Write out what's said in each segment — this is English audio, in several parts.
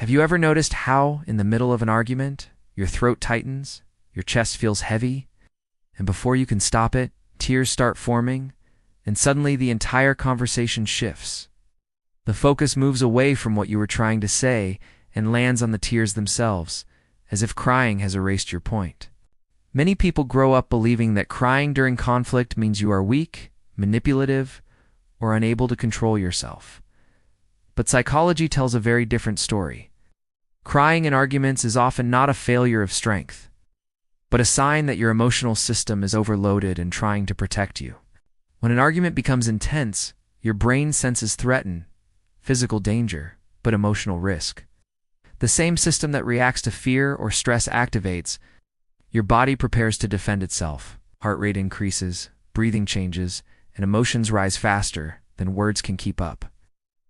Have you ever noticed how, in the middle of an argument, your throat tightens, your chest feels heavy, and before you can stop it, tears start forming, and suddenly the entire conversation shifts? The focus moves away from what you were trying to say and lands on the tears themselves, as if crying has erased your point. Many people grow up believing that crying during conflict means you are weak, manipulative, or unable to control yourself. But psychology tells a very different story. Crying in arguments is often not a failure of strength, but a sign that your emotional system is overloaded and trying to protect you. When an argument becomes intense, your brain senses physical danger, but emotional risk. The same system that reacts to fear or stress activates. Your body prepares to defend itself. Heart rate increases, breathing changes, and emotions rise faster than words can keep up.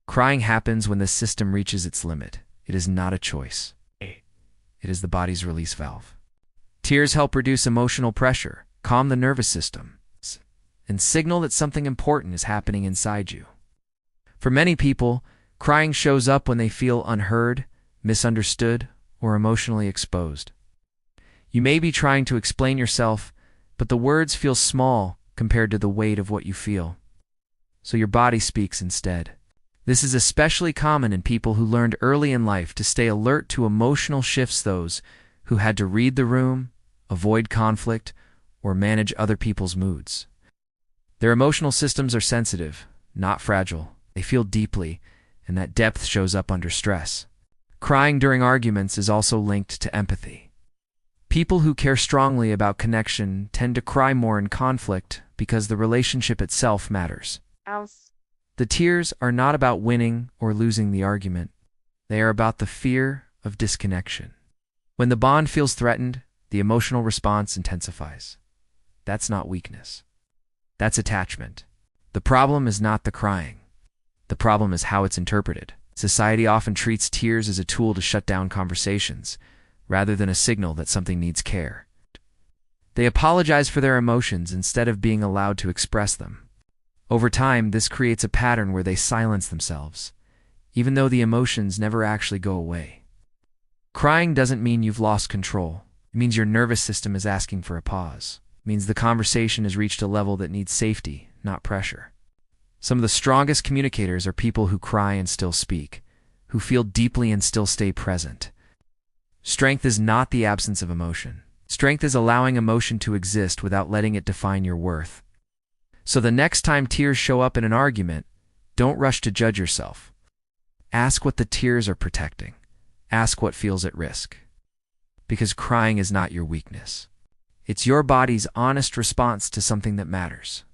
Crying happens when this system reaches its limit. It is not a choice. It is the body's release valve. Tears help reduce emotional pressure, calm the nervous system, and signal that something important is happening inside you. For many people, crying shows up when they feel unheard, misunderstood, or emotionally exposed. You may be trying to explain yourself, but the words feel small compared to the weight of what you feel. So your body speaks instead. This is especially common in people who learned early in life to stay alert to emotional shifts, those who had to read the room, avoid conflict, or manage other people's moods. Their emotional systems are sensitive, not fragile. They feel deeply, and that depth shows up under stress. Crying during arguments is also linked to empathy. People who care strongly about connection tend to cry more in conflict because the relationship itself matters. The tears are not about winning or losing the argument. They are about the fear of disconnection. When the bond feels threatened, the emotional response intensifies. That's not weakness. That's attachment. The problem is not the crying. The problem is how it's interpreted. Society often treats tears as a tool to shut down conversations, rather than a signal that something needs care. They apologize for their emotions instead of being allowed to express them. Over time, this creates a pattern where they silence themselves, even though the emotions never actually go away. Crying doesn't mean you've lost control. It means your nervous system is asking for a pause. It means the conversation has reached a level that needs safety, not pressure. Some of the strongest communicators are people who cry and still speak, who feel deeply and still stay present. Strength is not the absence of emotion. Strength is allowing emotion to exist without letting it define your worth. So the next time tears show up in an argument, don't rush to judge yourself. Ask what the tears are protecting. Ask what feels at risk. Because crying is not your weakness. It's your body's honest response to something that matters.